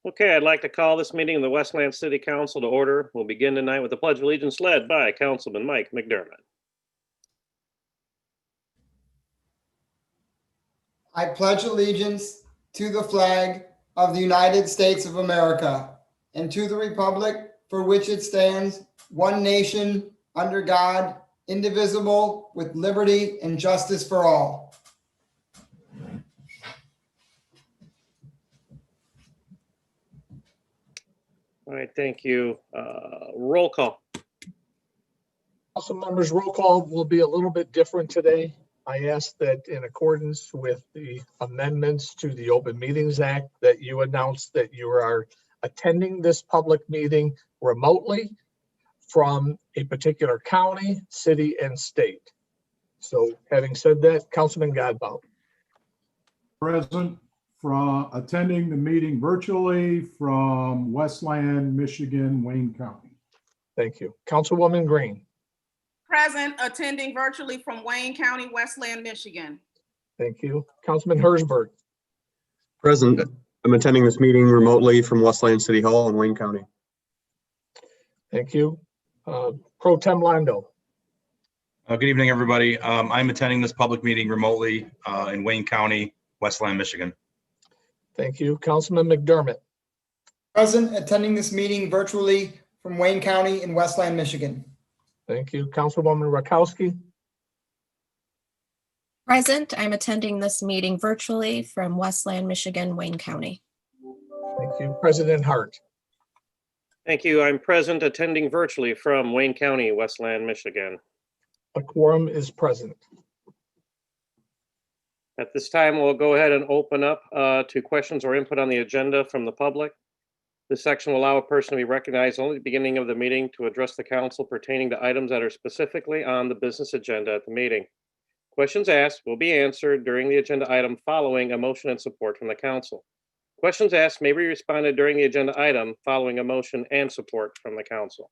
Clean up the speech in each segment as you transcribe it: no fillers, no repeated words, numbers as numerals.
Okay, I'd like to call this meeting of the Westland City Council to order. We'll begin tonight with the Pledge of Allegiance led by Councilman Mike McDermott. I pledge allegiance to the flag of the United States of America and to the republic for which it stands, one nation, under God, indivisible, with liberty and justice for all. All right, thank you. Roll call. Council members, roll call will be a little bit different today. I ask that in accordance with the amendments to the Open Meetings Act that you announce that you are attending this public meeting remotely from a particular county, city, and state. So having said that, Councilman Godbout. Present, from attending the meeting virtually from Westland, Michigan, Wayne County. Thank you. Councilwoman Green. Present, attending virtually from Wayne County, Westland, Michigan. Thank you. Councilman Hersberg. Present, I'm attending this meeting remotely from Westland City Hall in Wayne County. Thank you. Pro Tem Londo. Good evening, everybody. I'm attending this public meeting remotely in Wayne County, Westland, Michigan. Thank you. Councilman McDermott. Present, attending this meeting virtually from Wayne County in Westland, Michigan. Thank you. Councilwoman Rakowski. Present, I'm attending this meeting virtually from Westland, Michigan, Wayne County. Thank you. President Hart. Thank you. I'm present, attending virtually from Wayne County, Westland, Michigan. A quorum is present. At this time, we'll go ahead and open up to questions or input on the agenda from the public. This section will allow a person to be recognized only at the beginning of the meeting to address the council pertaining to items that are specifically on the business agenda at the meeting. Questions asked will be answered during the agenda item following a motion and support from the council. Questions asked may be responded during the agenda item following a motion and support from the council.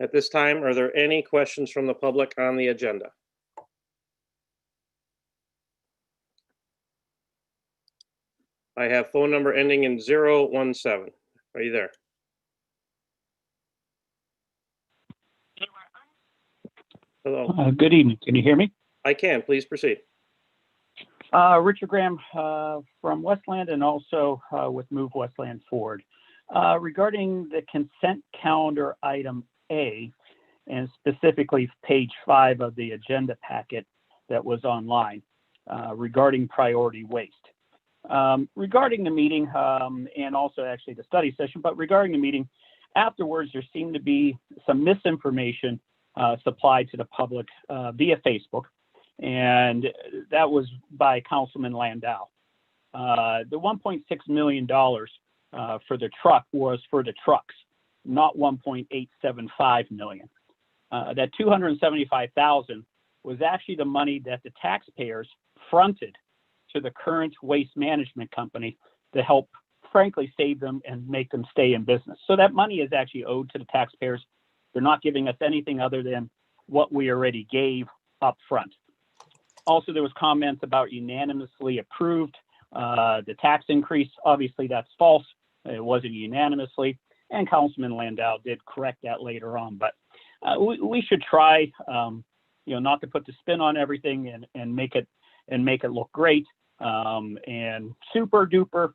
At this time, are there any questions from the public on the agenda? I have phone number ending in 017. Are you there? Hello. Good evening. Can you hear me? I can. Please proceed. Richard Graham from Westland and also with Move Westland Forward. Regarding the consent calendar item A, and specifically page 5 of the agenda packet that was online regarding priority waste. Regarding the meeting and also actually the study session, but regarding the meeting, afterwards there seemed to be some misinformation supplied to the public via Facebook, and that was by Councilman Landau. The $1.6 million for the truck was for the trucks, not $1.875 million. That $275,000 was actually the money that the taxpayers fronted to the current waste management company to help, frankly, save them and make them stay in business. So that money is actually owed to the taxpayers. They're not giving us anything other than what we already gave up front. Also, there was comments about unanimously approved the tax increase. Obviously, that's false. It wasn't unanimously, and Councilman Landau did correct that later on. But we should try, not to put the spin on everything and make it look great and super duper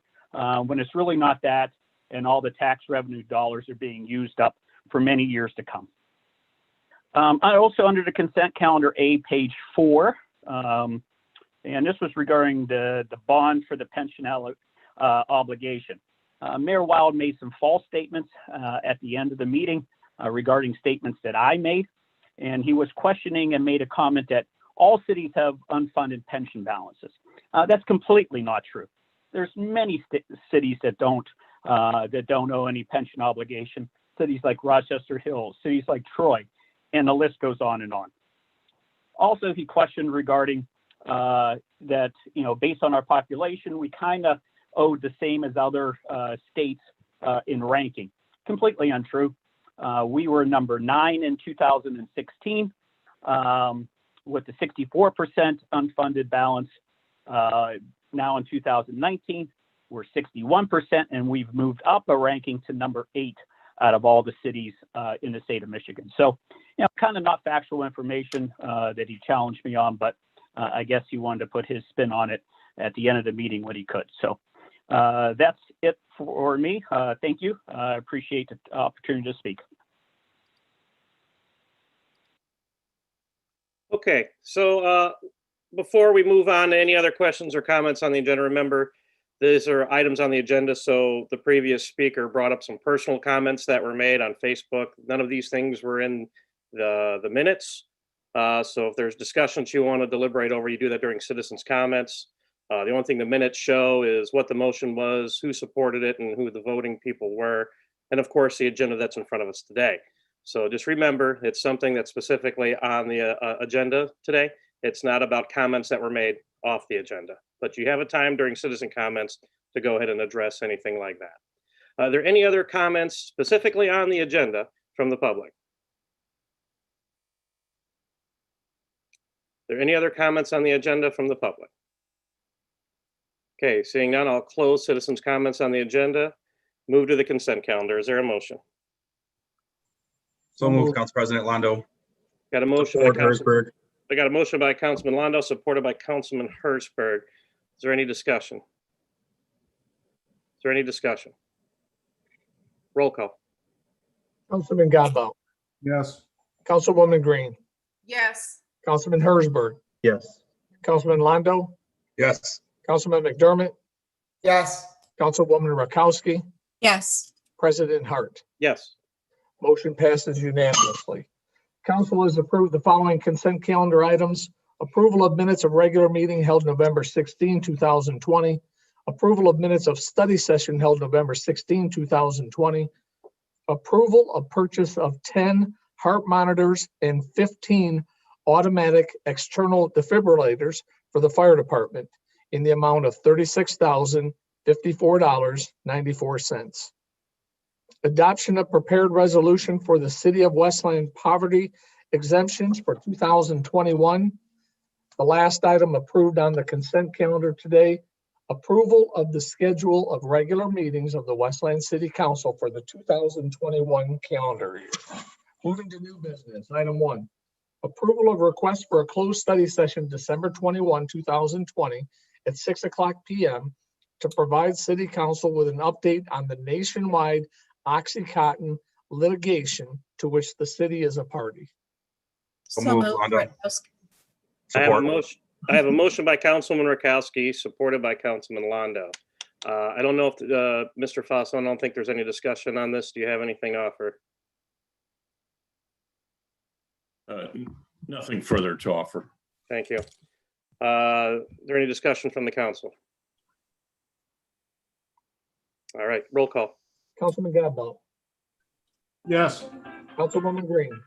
when it's really not that, and all the tax revenue dollars are being used up for many years to come. I also, under the consent calendar A, page 4, and this was regarding the bond for the pension obligation. Mayor Wild made some false statements at the end of the meeting regarding statements that I made, and he was questioning and made a comment that all cities have unfunded pension balances. That's completely not true. There's many cities that don't owe any pension obligation. Cities like Rochester Hills, cities like Troy, and the list goes on and on. Also, he questioned regarding that, based on our population, we kind of owed the same as other states in ranking. Completely untrue. We were number 9 in 2016 with the 64% unfunded balance. Now in 2019, we're 61%, and we've moved up a ranking to number 8 out of all the cities in the state of Michigan. So, kind of not factual information that he challenged me on, but I guess he wanted to put his spin on it at the end of the meeting when he could. So that's it for me. Thank you. I appreciate the opportunity to speak. Okay, so before we move on to any other questions or comments on the agenda, remember, these are items on the agenda. So the previous speaker brought up some personal comments that were made on Facebook. None of these things were in the minutes. So if there's discussions you want to deliberate over, you do that during citizens' comments. The only thing the minutes show is what the motion was, who supported it, and who the voting people were. And of course, the agenda that's in front of us today. So just remember, it's something that's specifically on the agenda today. It's not about comments that were made off the agenda, but you have a time during citizen comments to go ahead and address anything like that. Are there any other comments specifically on the agenda from the public? Are there any other comments on the agenda from the public? Okay, seeing none, I'll close citizens' comments on the agenda. Move to the consent calendar. Is there a motion? So moved, Council President Londo. Got a motion by Support Council. Hertzberg. I got a motion by Councilman Londo, supported by Councilman Hertzberg. Is there any discussion? Is there any discussion? Roll call. Councilman Godbout, Yes. Councilwoman Green, Yes. Councilman Hertzberg, Yes. Councilman Londo, Yes. Councilman McDermott, yes, Councilwoman Rakowski, Yes. President Hart. Yes. Motion passes unanimously. Council has approved the following consent calendar items: approval of minutes of regular meeting held November 16, 2020, approval of minutes of study session held November 16, 2020, approval of purchase of 10 heart monitors and 15 automatic external defibrillators for the fire department in the amount of $36,054.94. Adoption of prepared resolution for the City of Westland poverty exemptions for 2021. The last item approved on the consent calendar today, approval of the schedule of regular meetings of the Westland City Council for the 2021 calendar year. Moving to new business, item 1, approval of request for a closed study session December 21, 2020 at 6:00 p.m. to provide City Council with an update on the nationwide OxyContin litigation to which the city is a party. So So moved, moved, Londo. Rutkowski. I have a Support. motion. I have a motion by Councilman Rakowski, supported by Councilman Londo. I don't know if, Mr. Fossil, I don't think there's any discussion on this. Do you have anything to offer? Nothing further to offer. Thank you. Is there any discussion from the council? All right, roll call. Councilman Godbout, Yes. Councilwoman Green,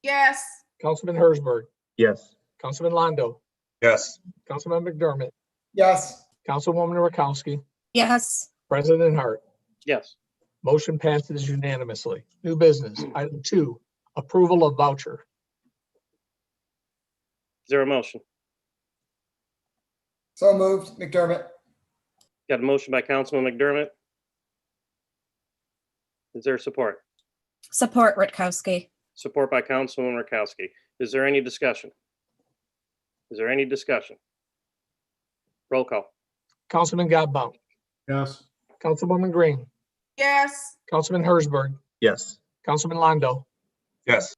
Yes. Councilman Hertzberg, Yes. Councilman Londo, Yes. Councilman McDermott, yes, Councilwoman Rakowski, Yes. President Hart. Yes. Motion passes unanimously. New business, item 2, approval of voucher. Is there a motion? so moved, McDermott, Got a motion by Councilman McDermott. Is there support? Support Rutkowski. Support by Councilman Rakowski. Is there any discussion? Is there any discussion? Roll call. Councilman Godbout, Yes. Councilwoman Green, Yes. Councilman Hertzberg, Yes. Councilman Londo, Yes.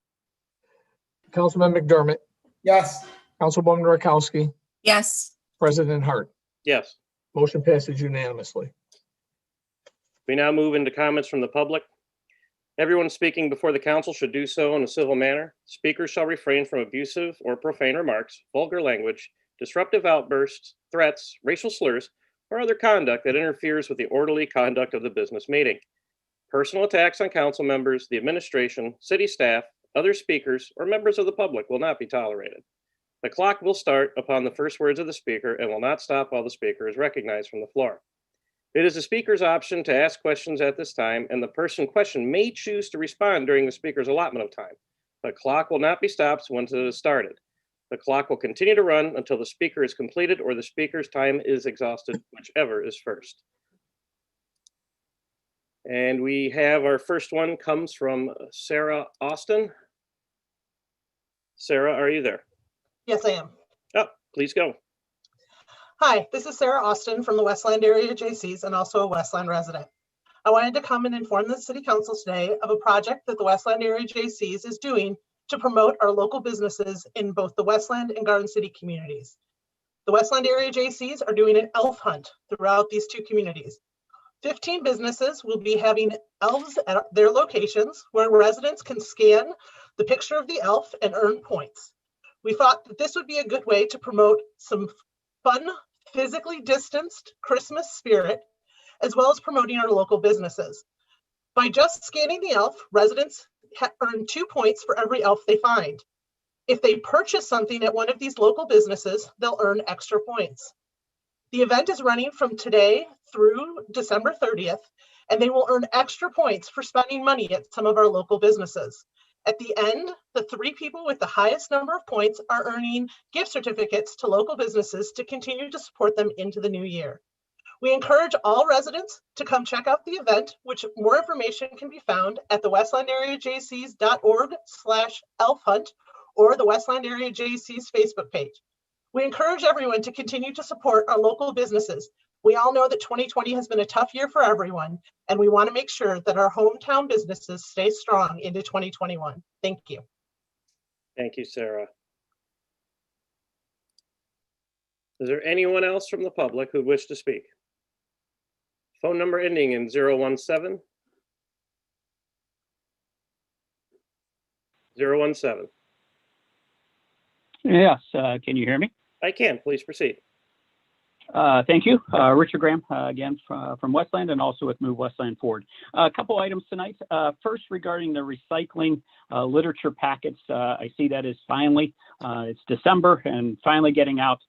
Councilman McDermott, yes, Councilwoman Rakowski, Yes. President Hart. Yes. Motion passes unanimously. We now move into comments from the public. Everyone speaking before the council should do so in a civil manner. Speakers shall refrain from abusive or profane remarks, vulgar language, disruptive outbursts, threats, racial slurs, or other conduct that interferes with the orderly conduct of the business meeting. Personal attacks on council members, the administration, city staff, other speakers, or members of the public will not be tolerated. The clock will start upon the first words of the speaker and will not stop while the speaker is recognized from the floor. It is the speaker's option to ask questions at this time, and the person questioned may choose to respond during the speaker's allotment of time. The clock will not be stopped once it is started. The clock will continue to run until the speaker is completed or the speaker's time is exhausted, whichever is first. And we have our first one comes from Sarah Austin. Sarah, are you there? Yes, I am. Oh, please go. Hi, this is Sarah Austin from the Westland area JCs and also a Westland resident. I wanted to come and inform the City Council today of a project that the Westland area JCs is doing to promote our local businesses in both the Westland and Garden City communities. The Westland area JCs are doing an elf hunt throughout these two communities. 15 businesses will be having elves at their locations where residents can scan the picture of the elf and earn points. We thought that this would be a good way to promote some fun, physically distanced Christmas spirit, as well as promoting our local businesses. By just scanning the elf, residents earn 2 points for every elf they find. If they purchase something at one of these local businesses, they'll earn extra points. The event is running from today through December 30th, and they will earn extra points for spending money at some of our local businesses. At the end, the 3 people with the highest number of points are earning gift certificates to local businesses to continue to support them into the new year. We encourage all residents to come check out the event, which more information can be found at the westlandareajcs.org/elf hunt or the Westland Area JC's Facebook page. We encourage everyone to continue to support our local businesses. We all know that 2020 has been a tough year for everyone, and we want to make sure that our hometown businesses stay strong into 2021. Thank you. Thank you, Sarah. Is there anyone else from the public who wish to speak? Phone number ending in 017. 017. Yes, can you hear me? I can, please proceed. Thank you. Richard Graham, again, from Westland and also with Move Westland Forward. A couple items tonight. First, regarding the recycling literature packets, I see that is finally, it's December and finally getting out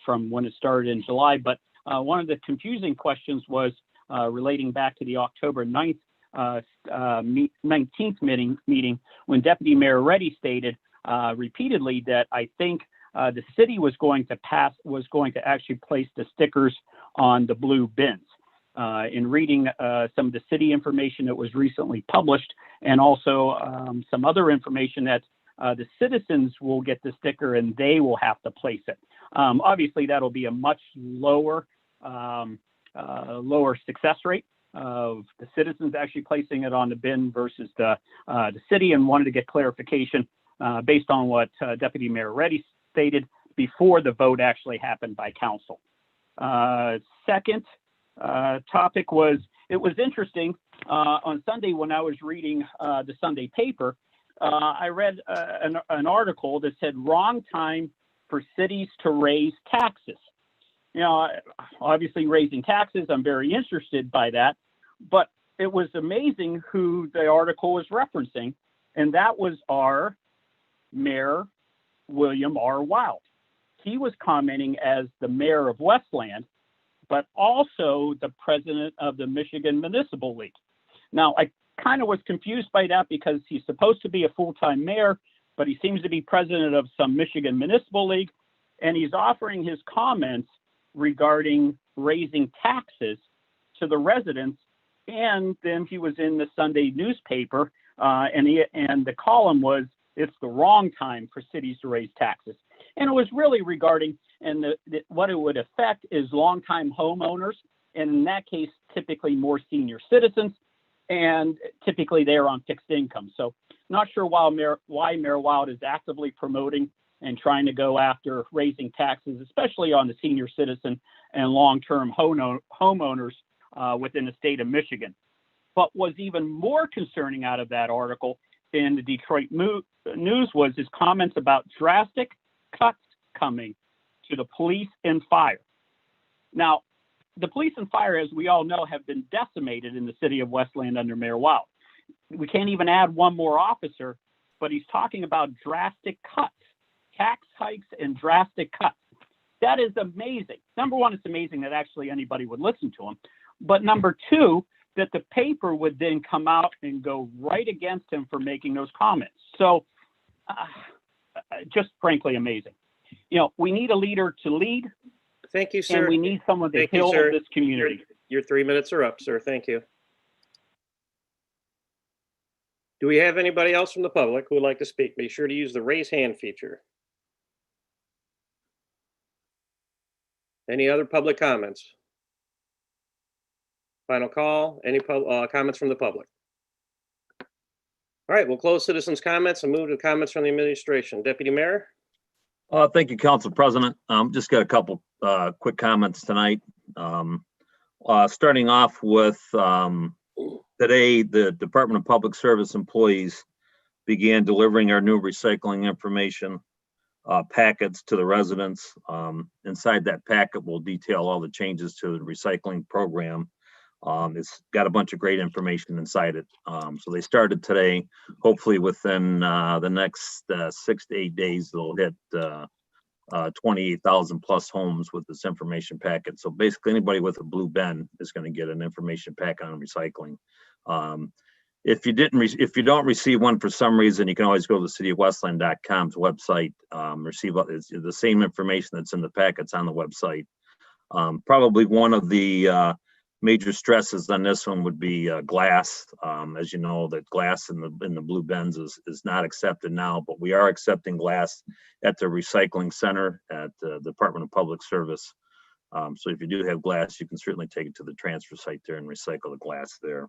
from when it started in July. But one of the confusing questions was relating back to the October 9th, 19th meeting when Deputy Mayor Reddy stated repeatedly that I think the city was going to actually place the stickers on the blue bins. In reading some of the city information that was recently published, and also some other information that the citizens will get the sticker and they will have to place it. Obviously, that'll be a much lower success rate of the citizens actually placing it on the bin versus the city, and wanted to get clarification based on what Deputy Mayor Reddy stated before the vote actually happened by council. Second topic was, it was interesting on Sunday when I was reading the Sunday paper, I read an article that said wrong time for cities to raise taxes. You know, obviously raising taxes, I'm very interested by that, but it was amazing who the article was referencing, and that was our Mayor William R. Wild. He was commenting as the mayor of Westland, but also the president of the Michigan Municipal League. Now, I kind of was confused by that because he's supposed to be a full-time mayor, but he seems to be president of some Michigan Municipal League, and he's offering his comments regarding raising taxes to the residents. And then he was in the Sunday newspaper, and the column was, "It's the wrong time for cities to raise taxes." And it was really regarding, and what it would affect is longtime homeowners, and in that case, typically more senior citizens, and typically they're on fixed income. So not sure why Mayor Wild is actively promoting and trying to go after raising taxes, especially on the senior citizen and long-term homeowners within the state of Michigan. But was even more concerning out of that article in the Detroit News was his comments about drastic cuts coming to the police and fire. Now, the police and fire, as we all know, have been decimated in the city of Westland under Mayor Wild. We can't even add one more officer, but he's talking about drastic cuts, tax hikes and drastic cuts. That is amazing. Number one, it's amazing that actually anybody would listen to him. But number two, that the paper would then come out and go right against him for making those comments. So just frankly amazing. You know, we need a leader to lead. Thank you, sir. And we need someone to Thank you, build sir. this community. Your 3 minutes are up, sir. Thank you. Do we have anybody else from the public who would like to speak? Be sure to use the raise hand feature. Any other public comments? Final call, any comments from the public? All right, we'll close citizens' comments and move to comments from the administration. Deputy Mayor? Thank you, Council President. Just got a couple quick comments tonight. Starting off with today, the Department of Public Service employees began delivering our new recycling information packets to the residents. Inside that packet will detail all the changes to the recycling program. It's got a bunch of great information inside it. So they started today. Hopefully within the next 6 to 8 days, they'll hit 28,000 plus homes with this information packet. So basically anybody with a blue bin is going to get an information packet on recycling. If you don't receive one for some reason, you can always go to the cityofwestland.com's website, receive the same information that's in the packets on the website. Probably one of the major stresses on this one would be glass. As you know, that glass in the blue bins is not accepted now, but we are accepting glass at the recycling center at the Department of Public Service. So if you do have glass, you can certainly take it to the transfer site there and recycle the glass there.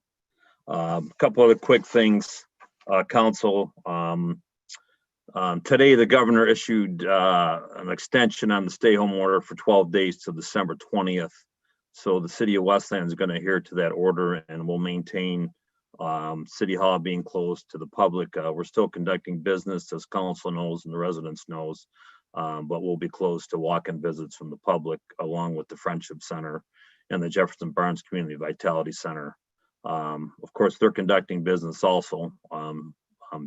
A couple other quick things, Council. Today, the governor issued an extension on the stay-home order for 12 days to December 20th. So the city of Westland is going to adhere to that order, and will maintain City Hall being closed to the public. We're still conducting business, as council knows and the residents knows, but we'll be closed to walk-in visits from the public, along with the Friendship Center and the Jefferson Barnes Community Vitality Center. Of course, they're conducting business also,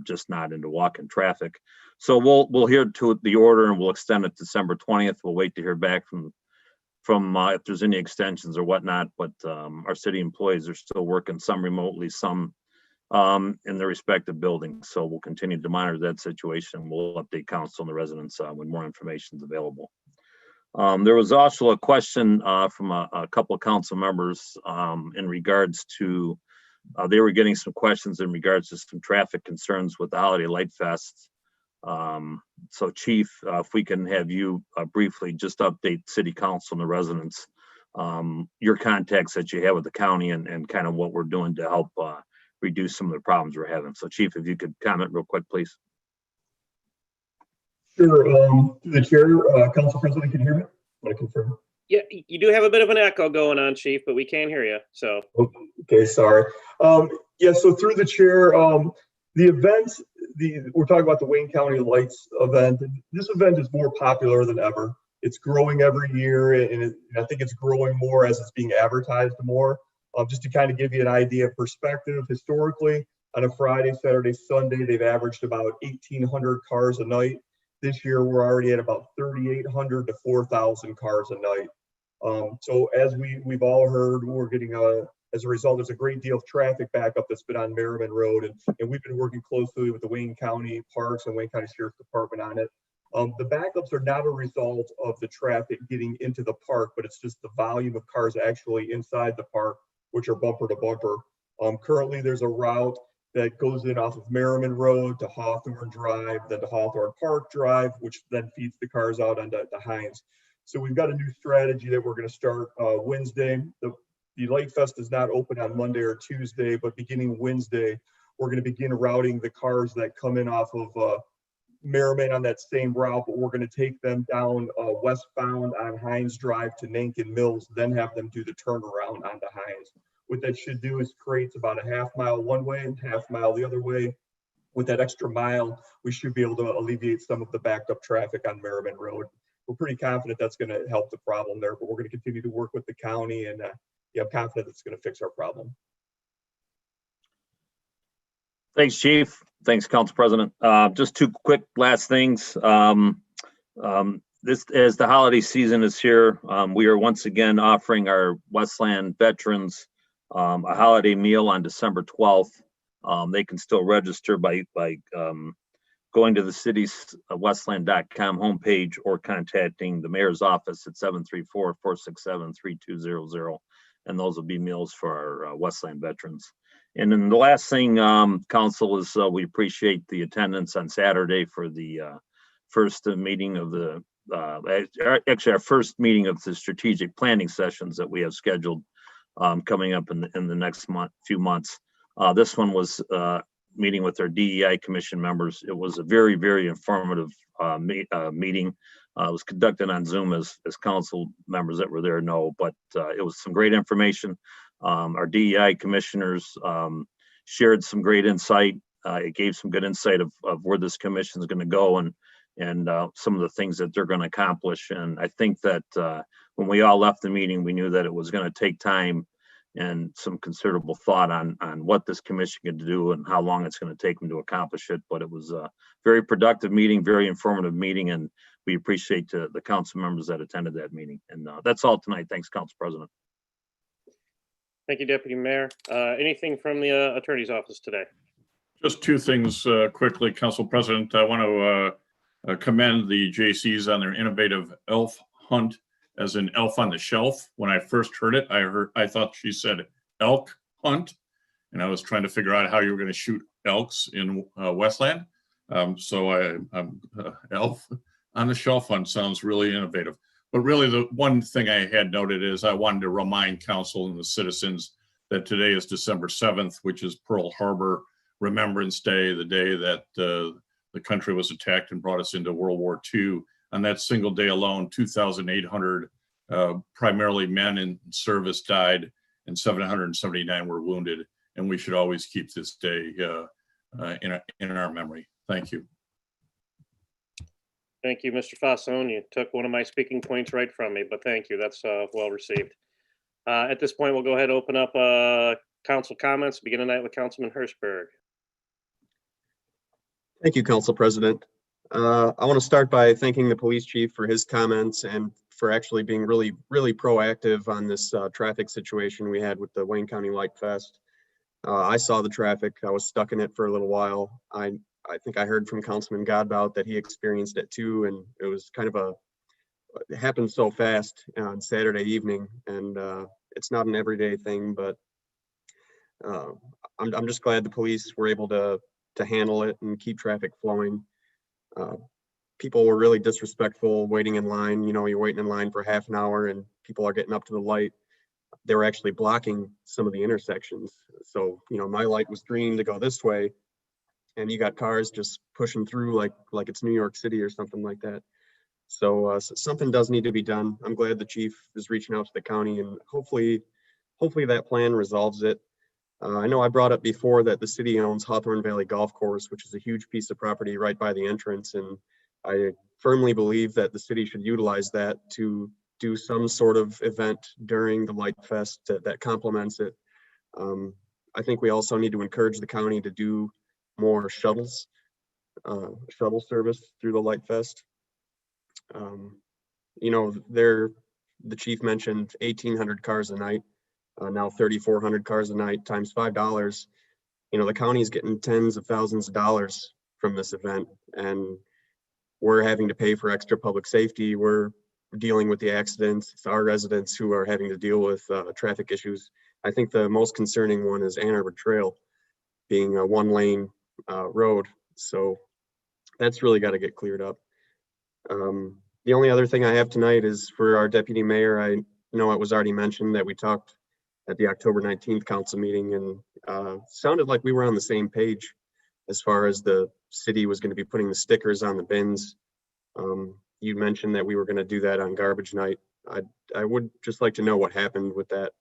just not into walk-in traffic. So we'll adhere to the order, and we'll extend it December 20th. We'll wait to hear back from if there's any extensions or whatnot, but our city employees are still working, some remotely, some in their respective buildings. So we'll continue to monitor that situation. We'll update council and the residents when more information is available. There was also a question from a couple of council members in regards to, they were getting some questions in regards to some traffic concerns with the Holiday Light Fest. So Chief, if we can have you briefly just update City Council and the residents, your contacts that you have with the county, and kind of what we're doing to help reduce some of the problems we're having. So Chief, if you could comment real quick, please. Sure. To the chair, Council President, can you hear me? Want to confirm? Yeah, you do have a bit of an echo going on, Chief, but we can't hear you. So. Okay, sorry. Yeah, so through the chair, the event, we're talking about the Wayne County Lights event. This event is more popular than ever. It's growing every year, and I think it's growing more as it's being advertised more. Just to kind of give you an idea of perspective, historically, on a Friday, Saturday, Sunday, they've averaged about 1,800 cars a night. This year, we're already at about 3,800 to 4,000 cars a night. So as we've all heard, we're getting as a result, there's a great deal of traffic backup that's been on Merriman Road, and we've been working closely with the Wayne County Parks and Wayne County Sheriff's Department on it. The backups are not a result of the traffic getting into the park, but it's just the volume of cars actually inside the park, which are bumper to bumper. Currently, there's a route that goes in off of Merriman Road to Hawthorne Drive, then to Hawthorne Park Drive, which then feeds the cars out onto Hines. So we've got a new strategy that we're going to start Wednesday. The Light Fest is not open on Monday or Tuesday, but beginning Wednesday, we're going to begin routing the cars that come in off of Merriman on that same route, but we're going to take them down westbound on Hines Drive to Nankin Mills, then have them do the turnaround onto Hines. What that should do is creates about a half mile one way and half mile the other way. With that extra mile, we should be able to alleviate some of the backed up traffic on Merriman Road. We're pretty confident that's going to help the problem there, but we're going to continue to work with the county, and I'm confident it's going to fix our problem. Thanks, Chief. Thanks, Council President. Just two quick last things. This, as the holiday season is here, we are once again offering our Westland veterans a holiday meal on December 12th. They can still register by going to the city's westland.com homepage or contacting the mayor's office at 734-467-3200. And those will be meals for our Westland veterans. And then the last thing, council, is we appreciate the attendance on Saturday for the first meeting of the, actually our first meeting of the strategic planning sessions that we have scheduled coming up in the next few months. This one was meeting with our DEI commission members. It was a very, very informative meeting. It was conducted on Zoom, as council members that were there know, but it was some great information. Our DEI commissioners shared some great insight. It gave some good insight of where this commission is going to go and some of the things that they're going to accomplish. And I think that when we all left the meeting, we knew that it was going to take time and some considerable thought on what this commission can do and how long it's going to take them to accomplish it. But it was a very productive meeting, very informative meeting, and we appreciate the council members that attended that meeting. And that's all tonight. Thanks, Council President. Thank you, Deputy Mayor. Anything from the Attorney's Office today? Just two things quickly, Council President. I want to commend the JCs on their innovative elf hunt, as in elf on the shelf. When I first heard it, I thought she said elk hunt, and I was trying to figure out how you were going to shoot elks in Westland. So elf on the shelf hunt sounds really innovative. But really, the one thing I had noted is I wanted to remind council and the citizens that today is December 7th, which is Pearl Harbor Remembrance Day, the day that the country was attacked and brought us into World War II. On that single day alone, 2,800 primarily men in service died and 779 were wounded. And we should always keep this day in our memory. Thank you. Thank you, Mr. Fasson. You took one of my speaking points right from me, but thank you. That's well received. At this point, we'll go ahead and open up council comments. Begin tonight with Councilman Hirschberg. Thank you, Council President. I want to start by thanking the police chief for his comments and for actually being really, really proactive on this traffic situation we had with the Wayne County Light Fest. I saw the traffic. I was stuck in it for a little while. I think I heard from Councilman Godbout that he experienced it too, and it was kind of it happened so fast on Saturday evening, and it's not an everyday thing, but I'm just glad the police were able to handle it and keep traffic flowing. People were really disrespectful waiting in line. You know, you're waiting in line for half an hour and people are getting up to the light. They were actually blocking some of the intersections. So, you know, my light was green to go this way, and you got cars just pushing through like it's New York City or something like that. So something does need to be done. I'm glad the chief is reaching out to the county, and hopefully that plan resolves it. I know I brought up before that the city owns Hawthorne Valley Golf Course, which is a huge piece of property right by the entrance. And I firmly believe that the city should utilize that to do some sort of event during the Light Fest that complements it. I think we also need to encourage the county to do more shuttle service through the Light Fest. You know, the chief mentioned 1,800 cars a night. Now 3,400 cars a night times $5. You know, the county is getting tens of thousands of dollars from this event, and we're having to pay for extra public safety. We're dealing with the accidents. It's our residents who are having to deal with traffic issues. I think the most concerning one is Ann Arbor Trail being a one-lane road. So that's really got to get cleared up. The only other thing I have tonight is for our deputy mayor. I know it was already mentioned that we talked at the October 19th council meeting, and sounded like we were on the same page as far as the city was going to be putting the stickers on the bins. You mentioned that we were going to do that on garbage night. I would just like to know what happened with that,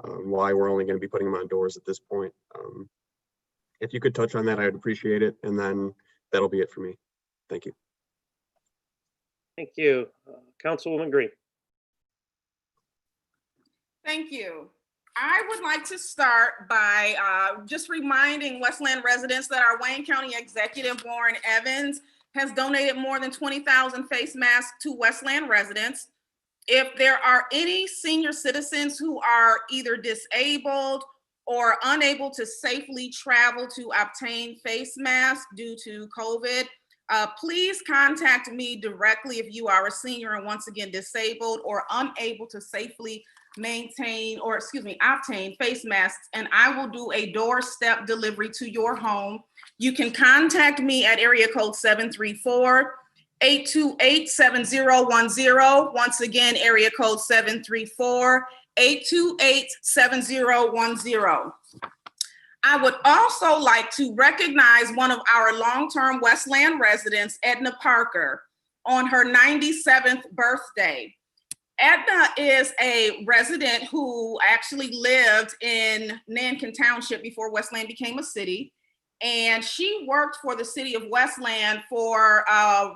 why we're only going to be putting them on doors at this point. If you could touch on that, I'd appreciate it. And then that'll be it for me. Thank you. Thank you. Councilwoman Green. Thank you. I would like to start by just reminding Westland residents that our Wayne County Executive, Warren Evans, has donated more than 20,000 face masks to Westland residents. If there are any senior citizens who are either disabled or unable to safely travel to obtain face masks due to COVID, please contact me directly if you are a senior and once again disabled or unable to safely obtain face masks, and I will do a doorstep delivery to your home. You can contact me at area code 734-828-7010. Once again, area code 734-828-7010. I would also like to recognize one of our long-term Westland residents, Edna Parker, on her 97th birthday. Edna is a resident who actually lived in Nankin Township before Westland became a city. And she worked for the city of Westland for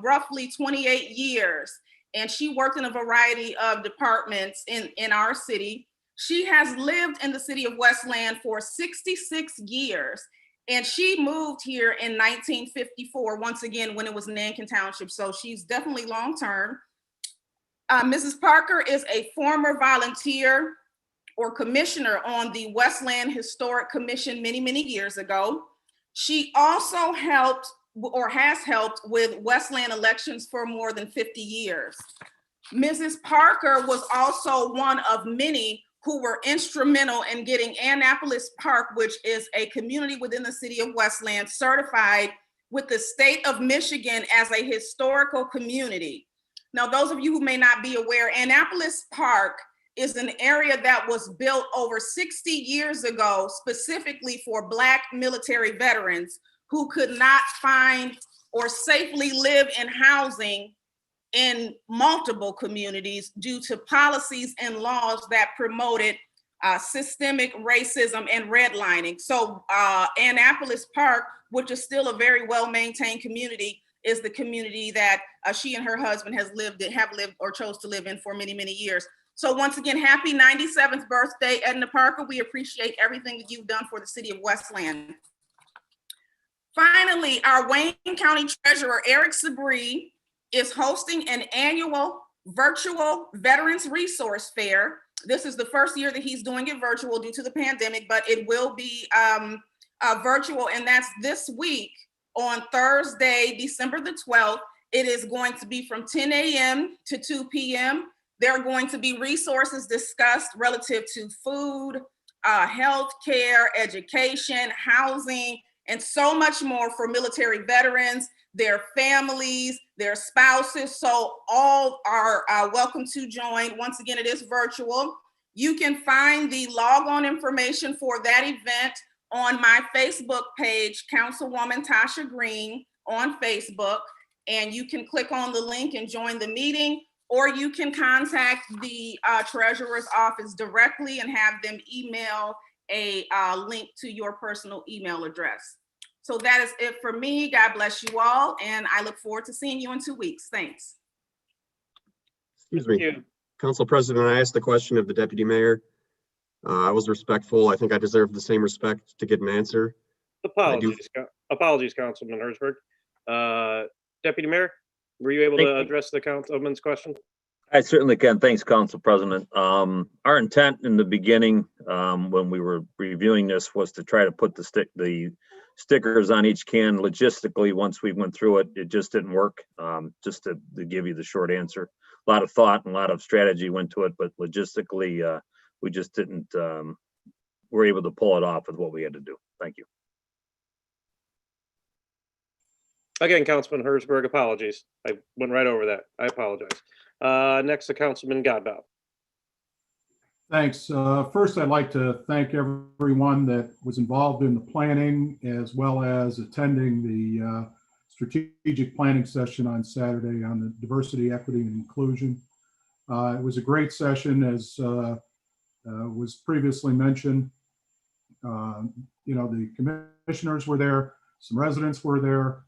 roughly 28 years. And she worked in a variety of departments in our city. She has lived in the city of Westland for 66 years. And she moved here in 1954, once again, when it was Nankin Township. So she's definitely long-term. Mrs. Parker is a former volunteer or commissioner on the Westland Historic Commission many, many years ago. She also helped or has helped with Westland elections for more than 50 years. Mrs. Parker was also one of many who were instrumental in getting Annapolis Park, which is a community within the city of Westland, certified with the state of Michigan as a historical community. Now, those of you who may not be aware, Annapolis Park is an area that was built over 60 years ago, specifically for Black military veterans who could not find or safely live in housing in multiple communities due to policies and laws that promoted systemic racism and redlining. So Annapolis Park, which is still a very well-maintained community, is the community that she and her husband have lived or chose to live in for many, many years. So once again, happy 97th birthday, Edna Parker. We appreciate everything that you've done for the city of Westland. Finally, our Wayne County Treasurer, Eric Sabree, is hosting an annual virtual Veterans Resource Fair. This is the first year that he's doing it virtual due to the pandemic, but it will be virtual, and that's this week on Thursday, December the 12th. It is going to be from 10 a.m. to 2 p.m. There are going to be resources discussed relative to food, health care, education, housing, and so much more for military veterans, their families, their spouses. So all are welcome to join. Once again, it is virtual. You can find the log-on information for that event on my Facebook page, Councilwoman Tasha Green on Facebook, and you can click on the link and join the meeting, or you can contact the treasurer's office directly and have them email a link to your personal email address. So that is it for me. God bless you all, and I look forward to seeing you in 2 weeks. Thanks. Excuse me, Council President, I asked the question of the deputy mayor. I was respectful. I think I deserve the same respect to get an answer. Apologies, Councilman Herzberg. Deputy Mayor, were you able to address the councilman's question? I certainly can. Thanks, Council President. Our intent in the beginning, when we were reviewing this, was to try to put the stickers on each can. Logistically, once we went through it, it just didn't work. Just to give you the short answer, a lot of thought and a lot of strategy went to it, but logistically, we just didn't, we're able to pull it off with what we had to do. Thank you. Again, Councilman Herzberg, apologies. I went right over that. I apologize. Next to Councilman Godbout. Thanks. First, I'd like to thank everyone that was involved in the planning as well as attending the strategic planning session on Saturday on the diversity, equity, and inclusion. It was a great session, as was previously mentioned. The commissioners were there, some residents were there.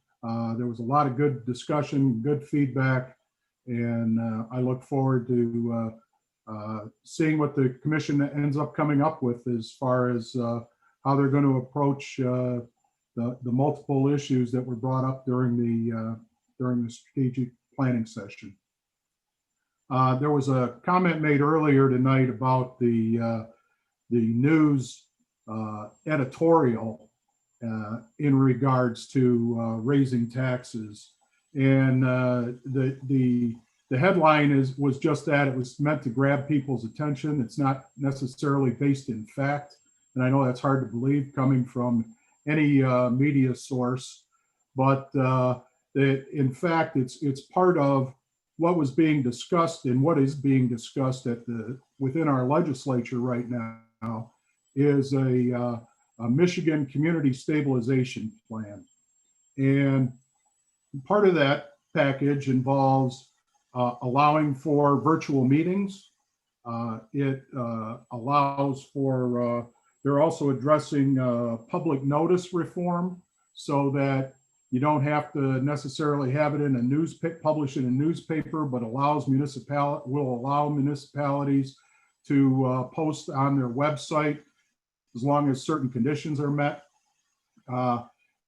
There was a lot of good discussion, good feedback, and I look forward to seeing what the commission ends up coming up with as far as how they're going to approach the multiple issues that were brought up during the strategic planning session. There was a comment made earlier tonight about the news editorial in regards to raising taxes, and the the headline was just that. It was meant to grab people's attention. It's not necessarily based in fact. And I know that's hard to believe coming from any media source, but in fact, it's part of what was being discussed and what is being discussed within our legislature right now is a Michigan Community Stabilization Plan. And part of that package involves allowing for virtual meetings. It allows for, they're also addressing public notice reform so that you don't have to necessarily have it in a newspaper, publish in a newspaper, but will allow municipalities to post on their website as long as certain conditions are met,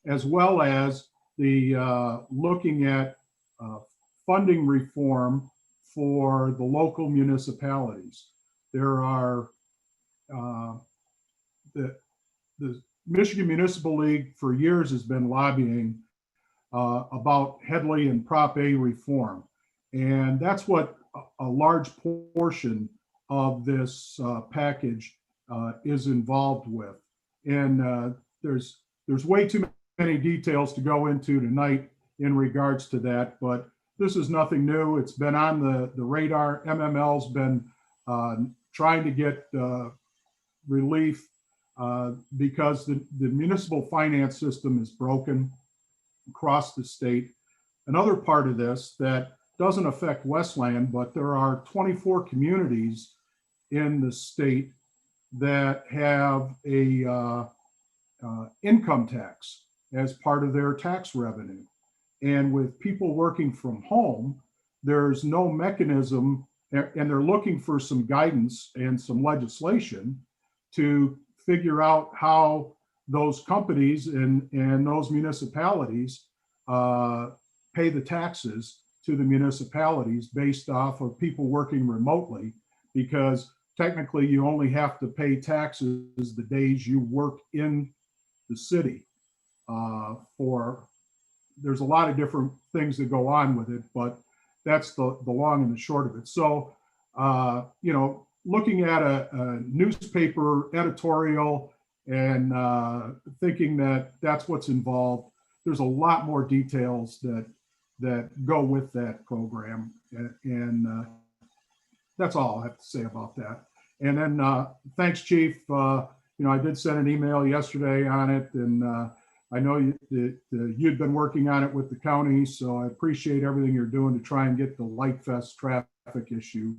as well as the looking at funding reform for the local municipalities. There are the Michigan Municipal League for years has been lobbying about Headley and Prop A reform. And that's what a large portion of this package is involved with. And there's way too many details to go into tonight in regards to that, but this is nothing new. It's been on the radar. MML's been trying to get relief because the municipal finance system is broken across the state. Another part of this that doesn't affect Westland, but there are 24 communities in the state that have a income tax as part of their tax revenue. And with people working from home, there's no mechanism, and they're looking for some guidance and some legislation to figure out how those companies and those municipalities pay the taxes to the municipalities based off of people working remotely, because technically you only have to pay taxes the days you work in the city. There's a lot of different things that go on with it, but that's the long and the short of it. So, looking at a newspaper editorial and thinking that that's what's involved, there's a lot more details that go with that program. And that's all I have to say about that. And then thanks, Chief. I did send an email yesterday on it, and I know you'd been working on it with the county, so I appreciate everything you're doing to try and get the Light Fest traffic issue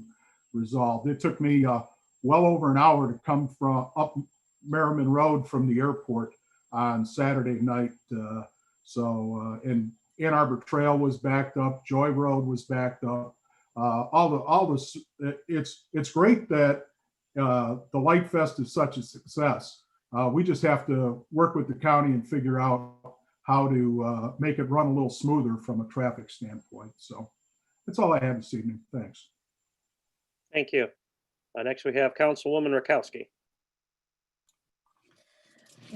resolved. It took me well over an hour to come from up Merriman Road from the airport on Saturday night. And Ann Arbor Trail was backed up, Joy Road was backed up. It's great that the Light Fest is such a success. We just have to work with the county and figure out how to make it run a little smoother from a traffic standpoint. So that's all I have this evening. Thanks. Thank you. Next, we have Councilwoman Rakowski.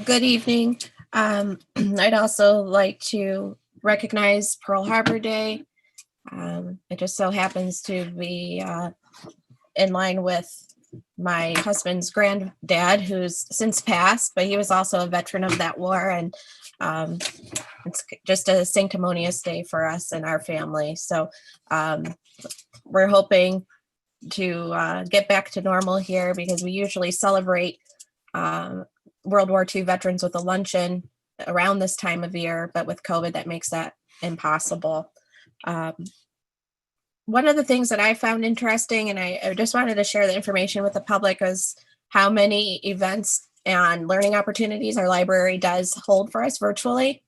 Good evening. I'd also like to recognize Pearl Harbor Day. It just so happens to be in line with my husband's granddad, who's since passed, but he was also a veteran of that war. And it's just a sanctimonious day for us and our family. So we're hoping to get back to normal here, because we usually celebrate World War II veterans with a luncheon around this time of year, but with COVID, that makes that impossible. One of the things that I found interesting, and I just wanted to share the information with the public, is how many events and learning opportunities our library does hold for us virtually.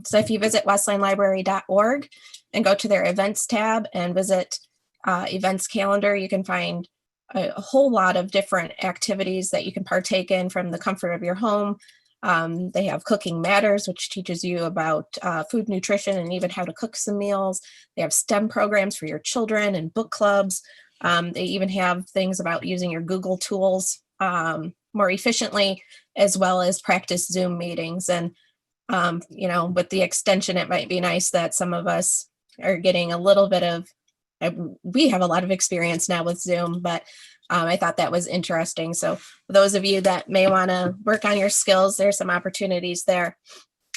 So if you visit westlandlibrary.org and go to their events tab and visit events calendar, you can find a whole lot of different activities that you can partake in from the comfort of your home. They have Cooking Matters, which teaches you about food nutrition and even how to cook some meals. They have STEM programs for your children and book clubs. They even have things about using your Google tools more efficiently, as well as practice Zoom meetings. And, with the extension, it might be nice that some of us are getting a little bit of we have a lot of experience now with Zoom, but I thought that was interesting. So for those of you that may want to work on your skills, there's some opportunities there.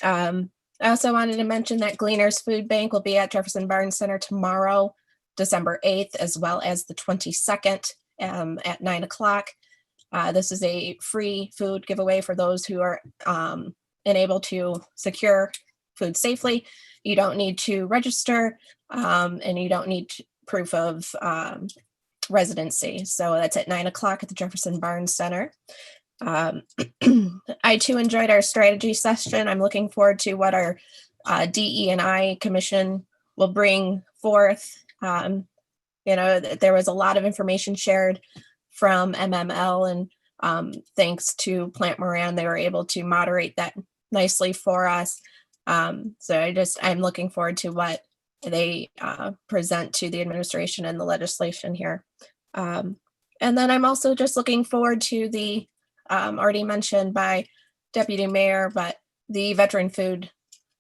I also wanted to mention that Gleaners Food Bank will be at Jefferson Barnes Center tomorrow, December 8th, as well as the 22nd at 9 o'clock. This is a free food giveaway for those who are unable to secure food safely. You don't need to register and you don't need proof of residency. So that's at 9 o'clock at the Jefferson Barnes Center. I too enjoyed our strategy session. I'm looking forward to what our DE&I commission will bring forth. There was a lot of information shared from MML, and thanks to Plant Moran, they were able to moderate that nicely for us. So I'm looking forward to what they present to the administration and the legislation here. And then I'm also just looking forward to the already mentioned by Deputy Mayor, but the veteran food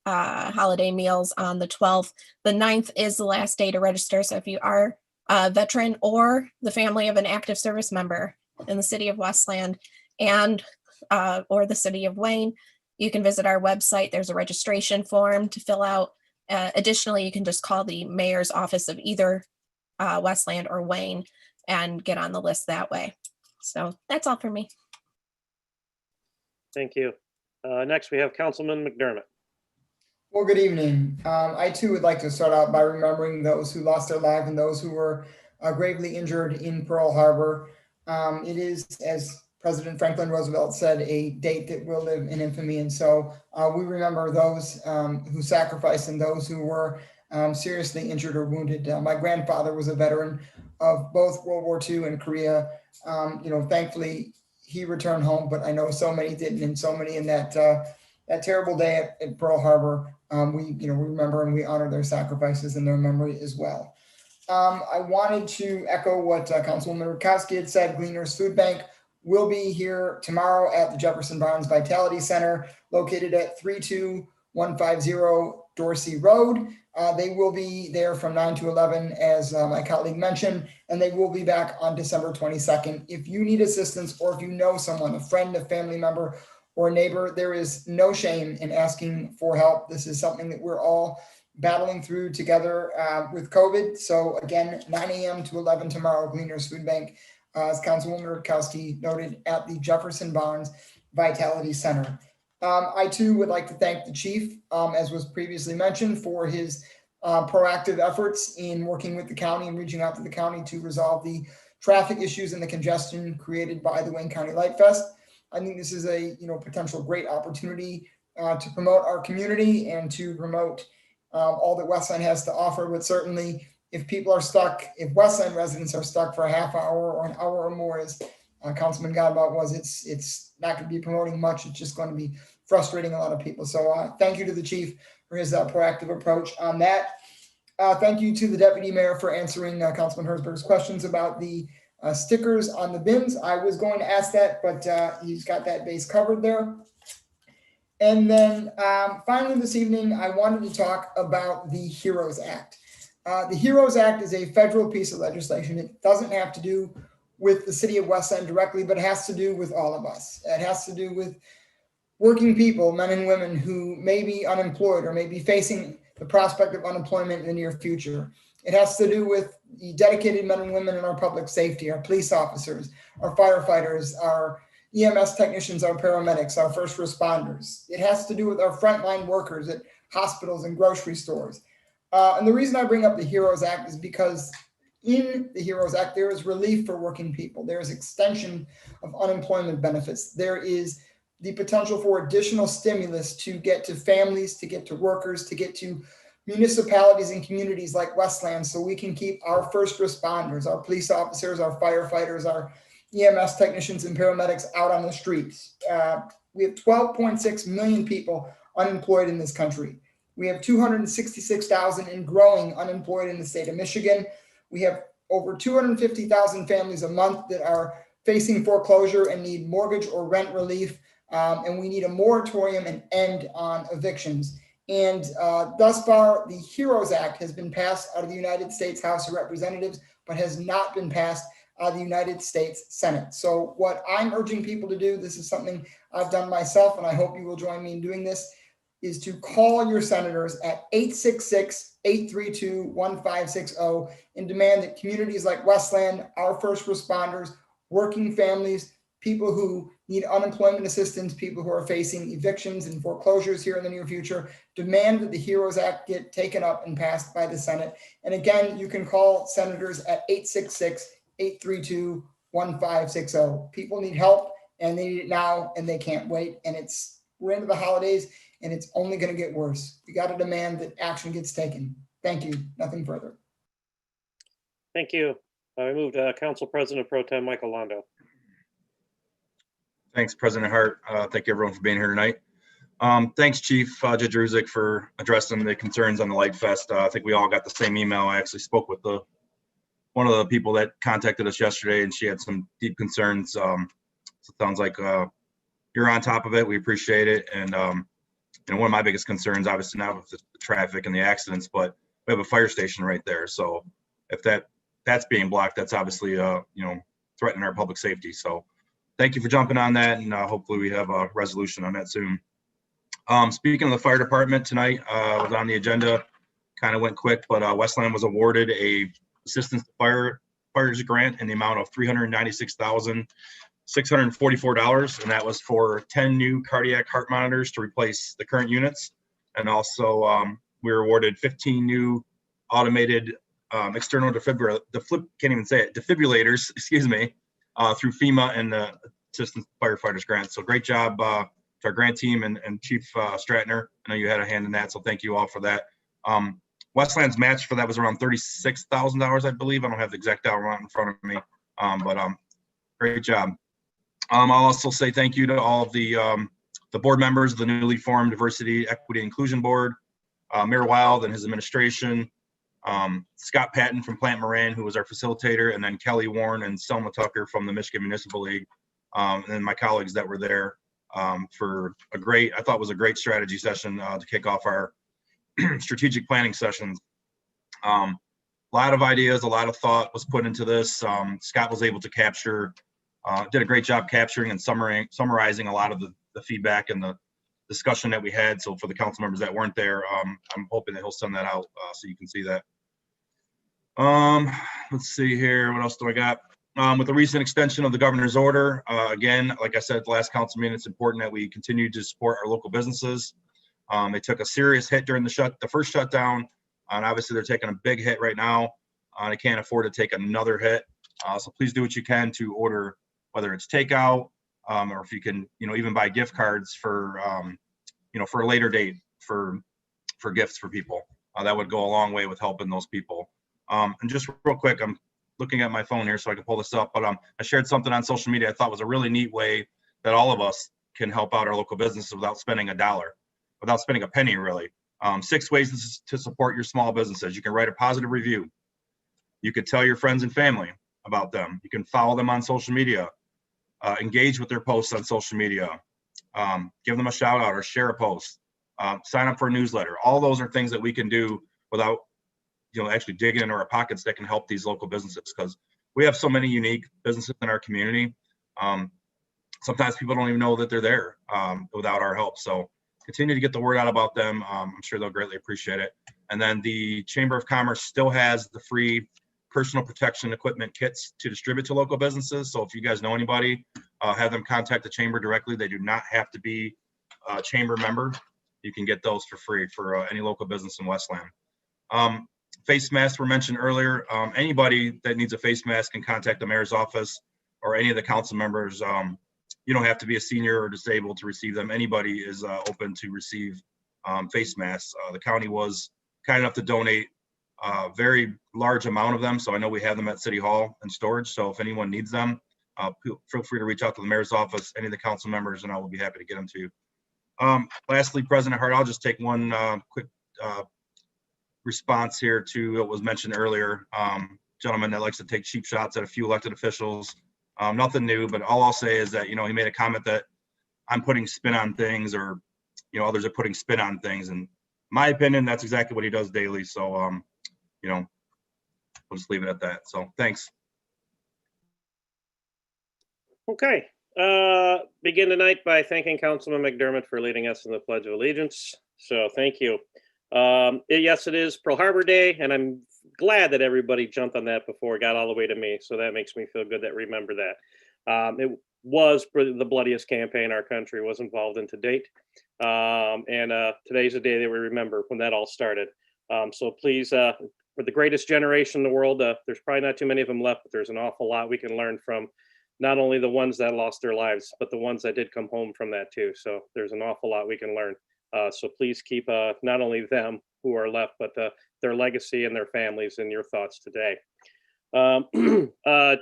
holiday meals on the 12th. The 9th is the last day to register. So if you are a veteran or the family of an active service member in the city of Westland and or the city of Wayne, you can visit our website. There's a registration form to fill out. Additionally, you can just call the mayor's office of either Westland or Wayne and get on the list that way. So that's all for me. Thank you. Next, we have Councilman McDermott. Well, good evening. I too would like to start out by remembering those who lost their lives and those who were gravely injured in Pearl Harbor. It is, as President Franklin Roosevelt said, a date that will live in infamy. And so we remember those who sacrificed and those who were seriously injured or wounded. My grandfather was a veteran of both World War II and Korea. Thankfully, he returned home, but I know so many didn't, and so many in that terrible day at Pearl Harbor. We remember and we honor their sacrifices and their memory as well. I wanted to echo what Councilwoman Rutkowski had said. Gleaners Food Bank will be here tomorrow at the Jefferson Barnes Vitality Center, located at 32150 Dorsey Road. They will be there from 9 to 11, as my colleague mentioned, and they will be back on December 22nd. If you need assistance, or if you know someone, a friend, a family member, or a neighbor, there is no shame in asking for help. This is something that we're all battling through together with COVID. So again, 9 a.m. to 11 tomorrow, Gleaners Food Bank, as Councilwoman Rutkowski noted, at the Jefferson Barnes Vitality Center. I too would like to thank the chief, as was previously mentioned, for his proactive efforts in working with the county and reaching out to the county to resolve the traffic issues and the congestion created by the Wayne County Light Fest. I think this is a potential great opportunity to promote our community and to promote all that Westland has to offer. But certainly, if people are stuck, if Westland residents are stuck for a half hour or an hour or more, as Councilman Godbout was, it's not going to be promoting much. It's just going to be frustrating a lot of people. So thank you to the chief for his proactive approach on that. Thank you to the deputy mayor for answering Councilman Herzberg's questions about the stickers on the bins. I was going to ask that, but he's got that base covered there. And then finally this evening, I wanted to talk about the HEROES Act. The HEROES Act is a federal piece of legislation. It doesn't have to do with the city of Westland directly, but it has to do with all of us. It has to do with working people, men and women who may be unemployed or may be facing the prospect of unemployment in the near future. It has to do with the dedicated men and women in our public safety, our police officers, our firefighters, our EMS technicians, our paramedics, our first responders. It has to do with our frontline workers at hospitals and grocery stores. And the reason I bring up the HEROES Act is because in the HEROES Act, there is relief for working people. There is extension of unemployment benefits. There is the potential for additional stimulus to get to families, to get to workers, to get to municipalities and communities like Westland, so we can keep our first responders, our police officers, our firefighters, our EMS technicians and paramedics out on the streets. We have 12.6 million people unemployed in this country. We have 266,000 and growing unemployed in the state of Michigan. We have over 250,000 families a month that are facing foreclosure and need mortgage or rent relief. And we need a moratorium and end on evictions. And thus far, the HEROES Act has been passed out of the United States House of Representatives, but has not been passed out of the United States Senate. So what I'm urging people to do, this is something I've done myself, and I hope you will join me in doing this, is to call your senators at 866-832-1560 and demand that communities like Westland, our first responders, working families, people who need unemployment assistance, people who are facing evictions and foreclosures here in the near future, demand that the HEROES Act get taken up and passed by the Senate. And again, you can call senators at 866-832-1560. People need help and they need it now and they can't wait. And we're into the holidays and it's only going to get worse. We got to demand that action gets taken. Thank you. Nothing further. Thank you. I move to Council President Pro Tem Michael Londo. Thanks, President Hart. Thank you everyone for being here tonight. Thanks, Chief Judge Ruzek, for addressing the concerns on the Light Fest. I think we all got the same email. I actually spoke with one of the people that contacted us yesterday, and she had some deep concerns. So it sounds like you're on top of it. We appreciate it. And one of my biggest concerns, obviously not with the traffic and the accidents, but we have a fire station right there. So if that's being blocked, that's obviously threatening our public safety. So thank you for jumping on that, and hopefully we have a resolution on that soon. Speaking of the fire department tonight, was on the agenda, kind of went quick, but Westland was awarded a assistance to fires grant in the amount of $396,644, and that was for 10 new cardiac heart monitors to replace the current units. And also we were awarded 15 new automated external defibrillators, excuse me, through FEMA and the Assistance Firefighters Grant. So great job to our grant team and Chief Stratner. I know you had a hand in that, so thank you all for that. Westland's match for that was around $36,000, I believe. I don't have the exact dollar amount in front of me, but great job. I'll also say thank you to all of the board members of the newly formed Diversity, Equity, Inclusion Board, Mayor Wild and his administration, Scott Patton from Plant Moran, who was our facilitator, and then Kelly Warren and Selma Tucker from the Michigan Municipal League, and my colleagues that were there for I thought was a great strategy session to kick off our strategic planning sessions. A lot of ideas, a lot of thought was put into this. Scott was able to did a great job capturing and summarizing a lot of the feedback and the discussion that we had. So for the council members that weren't there, I'm hoping that he'll send that out so you can see that. Let's see here. What else do I got? With the recent extension of the governor's order, again, like I said at the last council meeting, it's important that we continue to support our local businesses. They took a serious hit during the first shutdown, and obviously they're taking a big hit right now. They can't afford to take another hit. So please do what you can to order, whether it's takeout or if you can, even buy gift cards for, for a later date for gifts for people. That would go a long way with helping those people. And just real quick, I'm looking at my phone here so I can pull this up, but I shared something on social media I thought was a really neat way that all of us can help out our local businesses without spending $1, without spending a penny, really. 6 ways to support your small businesses. You can write a positive review. You could tell your friends and family about them. You can follow them on social media, engage with their posts on social media, give them a shout out or share a post, sign up for a newsletter. All those are things that we can do without actually digging into our pockets that can help these local businesses, because we have so many unique businesses in our community. Sometimes people don't even know that they're there without our help. So continue to get the word out about them. I'm sure they'll greatly appreciate it. And then the Chamber of Commerce still has the free personal protection equipment kits to distribute to local businesses. So if you guys know anybody, have them contact the chamber directly. They do not have to be a chamber member. You can get those for free for any local business in Westland. Face masks were mentioned earlier. Anybody that needs a face mask can contact the mayor's office or any of the council members. You don't have to be a senior or disabled to receive them. Anybody is open to receive face masks. The county was kind enough to donate a very large amount of them. So I know we have them at City Hall in storage. So if anyone needs them, feel free to reach out to the mayor's office, any of the council members, and I will be happy to get them to you. Lastly, President Hart, I'll just take one quick response here to what was mentioned earlier. Gentleman that likes to take cheap shots at a few elected officials. Nothing new, but all I'll say is that, he made a comment that I'm putting spin on things, or, others are putting spin on things. And my opinion, that's exactly what he does daily. So, we'll just leave it at that. So thanks. Okay, begin tonight by thanking Councilman McDermott for leading us in the Pledge of Allegiance. So thank you. Yes, it is Pearl Harbor Day, and I'm glad that everybody jumped on that before it got all the way to me. So that makes me feel good that remember that. It was the bloodiest campaign our country was involved in to date. And today's the day that we remember when that all started. So please, for the greatest generation in the world, there's probably not too many of them left, but there's an awful lot we can learn from not only the ones that lost their lives, but the ones that did come home from that too. So there's an awful lot we can learn. So please keep not only them who are left, but their legacy and their families in your thoughts today.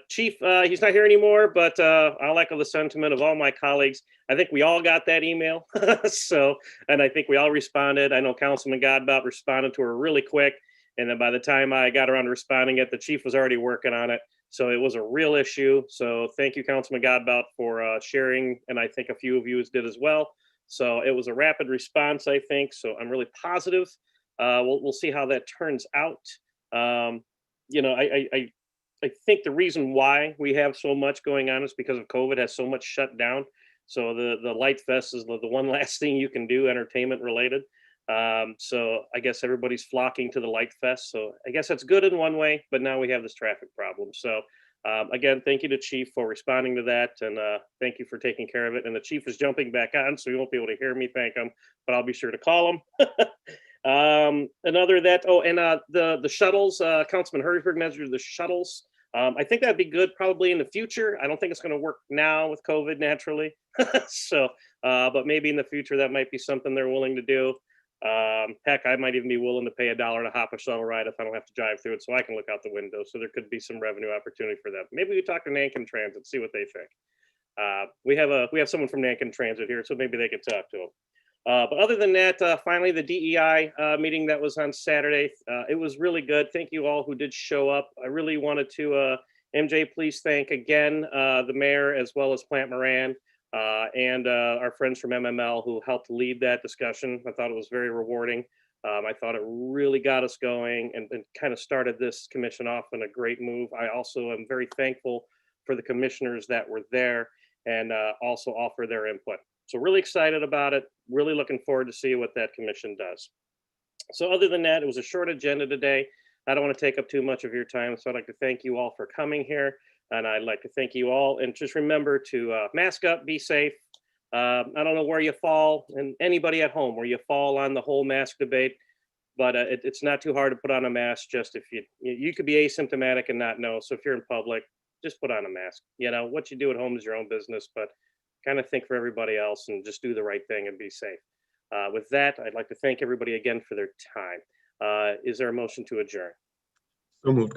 Chief, he's not here anymore, but I'll echo the sentiment of all my colleagues. I think we all got that email. And I think we all responded. I know Councilman Godbout responded to her really quick. And then by the time I got around to responding it, the chief was already working on it. So it was a real issue. So thank you, Councilman Godbout, for sharing. And I think a few of you did as well. So it was a rapid response, I think. So I'm really positive. We'll see how that turns out. I think the reason why we have so much going on is because of COVID has so much shut down. So the Light Fest is the one last thing you can do entertainment related. So I guess everybody's flocking to the Light Fest. So I guess that's good in one way, but now we have this traffic problem. So again, thank you to Chief for responding to that. And thank you for taking care of it. And the Chief is jumping back on, so you won't be able to hear me thank him, but I'll be sure to call him. Another that, the shuttles, Councilman Hertzberg measured the shuttles. I think that'd be good probably in the future. I don't think it's going to work now with COVID naturally. So, but maybe in the future that might be something they're willing to do. Heck, I might even be willing to pay $1 to hop a shuttle ride if I don't have to drive through it, so I can look out the window. So there could be some revenue opportunity for them. Maybe we talk to Nankin Transit, see what they think. We have someone from Nankin Transit here, so maybe they could talk to them. But other than that, finally the DEI meeting that was on Saturday, it was really good. Thank you all who did show up. I really wanted to, MJ, please thank again the mayor as well as Plant Moran. And our friends from MML who helped lead that discussion. I thought it was very rewarding. I thought it really got us going and kind of started this commission off in a great move. I also am very thankful for the commissioners that were there and also offer their input. So really excited about it. Really looking forward to see what that commission does. So other than that, it was a short agenda today. I don't want to take up too much of your time. So I'd like to thank you all for coming here. And I'd like to thank you all. And just remember to mask up, be safe. I don't know where you fall, and anybody at home, where you fall on the whole mask debate, but it's not too hard to put on a mask. Just if you could be asymptomatic and not know. So if you're in public, just put on a mask. What you do at home is your own business, but kind of think for everybody else and just do the right thing and be safe. With that, I'd like to thank everybody again for their time. Is there a motion to adjourn? So moved.